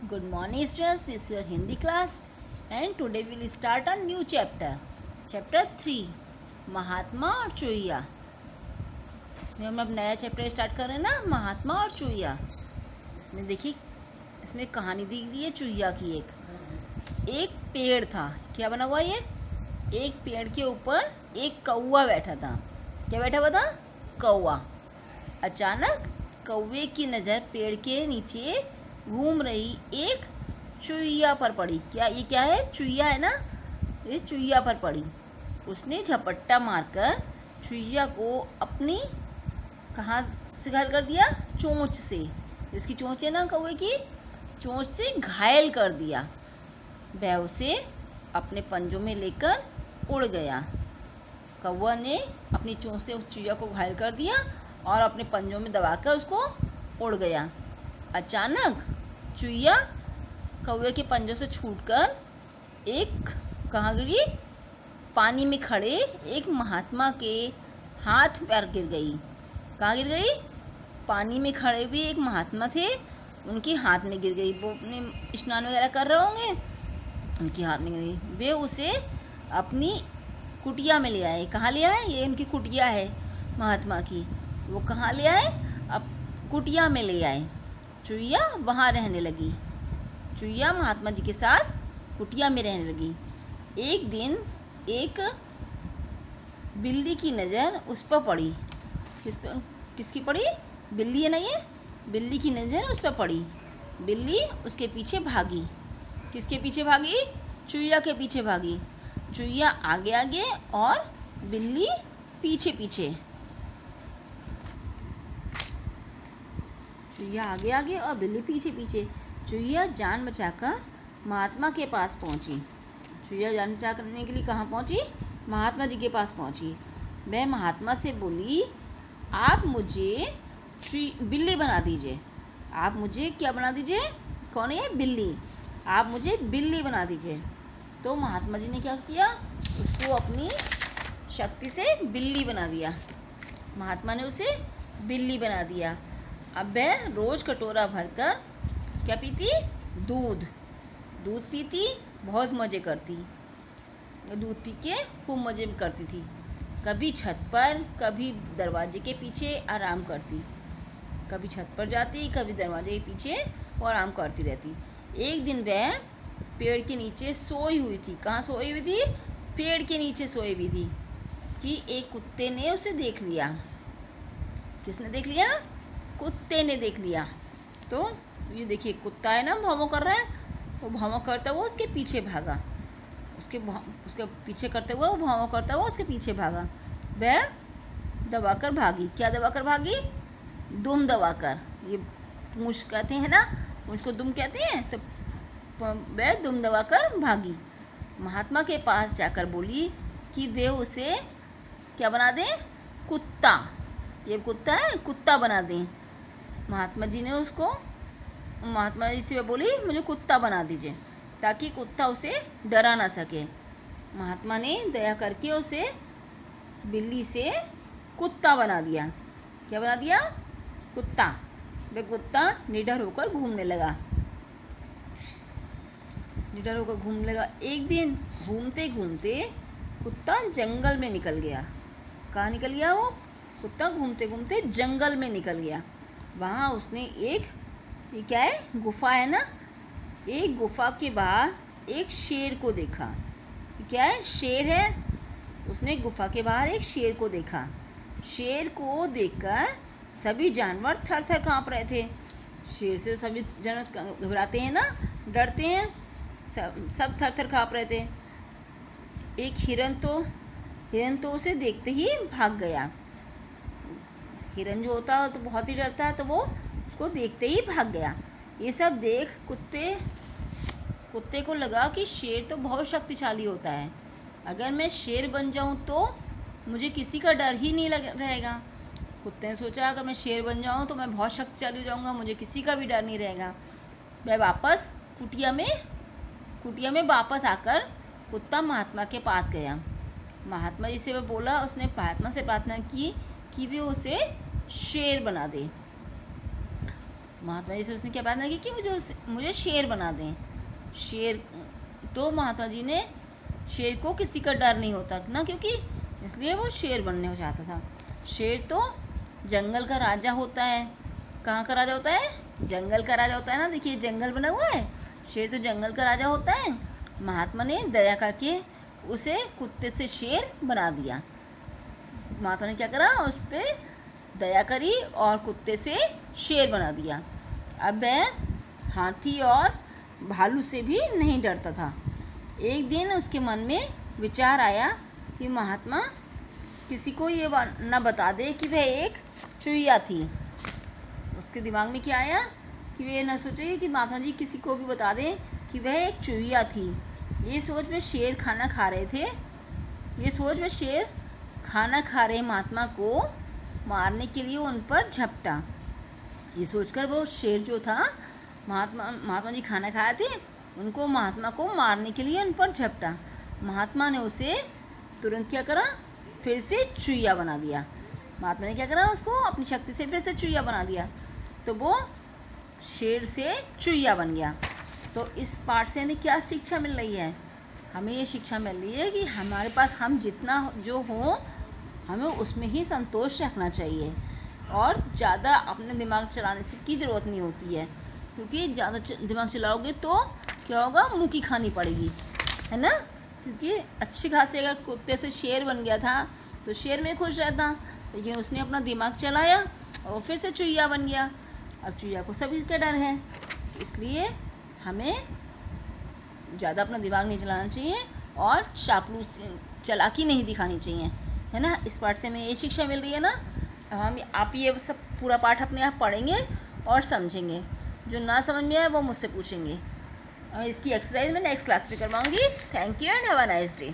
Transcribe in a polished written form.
Good morning students, this is your Hindi class and today we will start a new chapter. Chapter 3 महात्मा और चूहिया। इसमें हम अब नया chapter start कर रहे हैं ना, महात्मा और चूहिया। इसमें देखिए, इसमें कहानी दी गई है चूहिया की। एक पेड़ था। क्या बना हुआ ये? एक पेड़ के ऊपर एक कौवा बैठा था। क्या बैठा हुआ था? कौवा। अचानक कौवे की नज़र पेड़ के नीचे घूम रही एक चूहिया पर पड़ी। क्या है? चूहिया है ना, ये चूहिया पर पड़ी। उसने झपट्टा मारकर चूहिया को अपनी कहाँ से घायल कर दिया? चोंच से। इसकी चोंच है ना, कौवे की चोंच से घायल कर दिया। वह उसे अपने पंजों में लेकर उड़ गया। कौवा ने अपनी चोंच से चूहिया को घायल कर दिया और अपने पंजों में दबाकर उसको उड़ गया। अचानक चूहिया कौवे के पंजों से छूटकर एक कहाँ गिरी? पानी में खड़े एक महात्मा के हाथ पर गिर गई। कहाँ गिर गई? पानी में खड़े हुए एक महात्मा थे, उनके हाथ में गिर गई। वो अपने स्नान वगैरह कर रहे होंगे, उनके हाथ में गिर गई। वे उसे अपनी कुटिया में ले आए। कहाँ ले आए? ये उनकी कुटिया है महात्मा की। वो कहाँ ले आए? अब कुटिया में ले आए। चूहिया वहाँ रहने लगी। चूहिया महात्मा जी के साथ कुटिया में रहने लगी। एक दिन एक बिल्ली की नज़र उस पर पड़ी। किसकी पड़ी? बिल्ली है ना ये। बिल्ली की नज़र उस पर पड़ी। बिल्ली उसके पीछे भागी। किसके पीछे भागी? चूहिया के पीछे भागी। चूहिया आगे आगे और बिल्ली पीछे पीछे। चूहिया आगे आगे और बिल्ली पीछे पीछे। चूहिया जान बचाकर महात्मा के पास पहुंची। चूहिया जान बचाने के लिए कहाँ पहुंची? महात्मा जी के पास पहुंची। वह महात्मा से बोली, आप मुझे बिल्ली बना दीजिए। आप मुझे क्या बना दीजिए? कौन है? बिल्ली। आप मुझे बिल्ली बना दीजिए। तो महात्मा जी ने क्या किया? उसको अपनी शक्ति से बिल्ली बना दिया। महात्मा ने उसे बिल्ली बना दिया। अब वह रोज़ कटोरा भरकर क्या पीती? दूध पीती, बहुत मज़े करती। दूध पी के खूब मज़े करती थी। कभी छत पर, कभी दरवाजे के पीछे आराम करती। कभी छत पर जाती, कभी दरवाजे के पीछे और आराम करती रहती। एक दिन वह पेड़ के नीचे सोई हुई थी। कहाँ सोई हुई थी? पेड़ के नीचे सोई हुई थी कि एक कुत्ते ने उसे देख लिया। किसने देख लिया? कुत्ते ने देख लिया। तो ये देखिए, कुत्ता है ना, भौं कर रहा है। वो भौं करता हुआ उसके पीछे भागा। उसके पीछे करते हुए वो भौं करता हुआ उसके पीछे भागा। वह दबाकर भागी। क्या दबाकर भागी? दुम दबाकर। ये पूंछ कहते हैं ना, पूंछ को दुम कहते हैं। तो वह दुम दबाकर भागी। महात्मा के पास जाकर बोली कि वे उसे क्या बना दें? कुत्ता। ये कुत्ता है, कुत्ता बना दें। महात्मा जी से बोली, मुझे कुत्ता बना दीजिए, ताकि कुत्ता उसे डरा ना सके। महात्मा ने दया करके उसे बिल्ली से कुत्ता बना दिया। क्या बना दिया? कुत्ता। वह कुत्ता निडर होकर घूमने लगा। एक दिन घूमते घूमते कुत्ता जंगल में निकल गया। कहाँ निकल गया वो? कुत्ता घूमते घूमते जंगल में निकल गया। वहाँ उसने ये क्या है? गुफा है ना। एक गुफा के बाहर एक शेर को देखा। क्या है? शेर है। उसने गुफा के बाहर एक शेर को देखा। शेर को देखकर सभी जानवर थर थर काँप रहे थे। शेर से सभी जानवर घबराते हैं ना, डरते हैं। सब थर थर काँप रहे थे। एक हिरन तो उसे देखते ही भाग गया। हिरन जो होता है तो बहुत ही डरता है, तो वो उसको देखते ही भाग गया। ये सब देख कुत्ते को लगा कि शेर तो बहुत शक्तिशाली होता है। अगर मैं शेर बन जाऊं तो मुझे किसी का डर ही नहीं रहेगा। कुत्ते ने सोचा, अगर मैं शेर बन जाऊं तो मैं बहुत शक्तिशाली हो जाऊंगा, मुझे किसी का भी डर नहीं रहेगा। वह वापस कुटिया में वापस आकर कुत्ता महात्मा के पास गया। महात्मा जी से वह बोला, उसने महात्मा से प्रार्थना की कि वे उसे शेर बना दे। महात्मा जी से उसने क्या प्रार्थना की कि मुझे शेर बना दें। शेर तो महात्मा जी ने शेर को किसी का डर नहीं होता ना, क्योंकि इसलिए वो शेर बनने को चाहता था। शेर तो जंगल का राजा होता है। कहाँ का राजा होता है? जंगल का राजा होता है ना। देखिए जंगल बना हुआ है, शेर तो जंगल का राजा होता है। महात्मा ने दया करके उसे कुत्ते से शेर बना दिया। महात्मा ने क्या करा? उस पर दया करी और कुत्ते से शेर बना दिया। अब वह हाथी और भालू से भी नहीं डरता था। एक दिन उसके मन में विचार आया कि महात्मा किसी को ये न बता दे कि वह एक चुईया थी। उसके दिमाग में क्या आया कि वे न सोचे कि महात्मा जी किसी को भी बता दें कि वह एक चुईया थी। ये सोच में शेर खाना खा रहे थे। ये सोच में शेर खाना खा रहे महात्मा को मारने के लिए उन पर झपटा। ये सोचकर वो शेर जो था, महात्मा जी खाना खाए थे, उनको महात्मा को मारने के लिए उन पर झपटा। महात्मा ने उसे तुरंत क्या करा? फिर से चुईया बना दिया। महात्मा ने क्या करा? उसको अपनी शक्ति से फिर से चुईया बना दिया, तो वो शेर से चुईया बन गया। तो इस पाठ से हमें क्या शिक्षा मिल रही है? हमें ये शिक्षा मिल रही है कि हमारे पास हम जितना जो हो हमें उसमें ही संतोष रखना चाहिए और ज़्यादा अपने दिमाग चलाने की ज़रूरत नहीं होती है, क्योंकि ज़्यादा दिमाग चलाओगे तो क्या होगा? मुँह की खानी पड़ेगी, है ना। क्योंकि अच्छी खासी अगर कुत्ते से शेर बन गया था तो शेर में खुश रहता, लेकिन उसने अपना दिमाग चलाया और फिर से चुईया बन गया। अब चुईया को सभी का डर है, इसलिए हमें ज़्यादा अपना दिमाग नहीं चलाना चाहिए और चापलूस चालाकी नहीं दिखानी चाहिए, है ना। इस पाठ से हमें ये शिक्षा मिल रही है ना। अब आप ये सब पूरा पाठ अपने आप पढ़ेंगे और समझेंगे। जो ना समझ में आए वो मुझसे पूछेंगे और इसकी एक्सरसाइज मैं नेक्स्ट क्लास में करवाऊँगी। Thank you and have a nice day.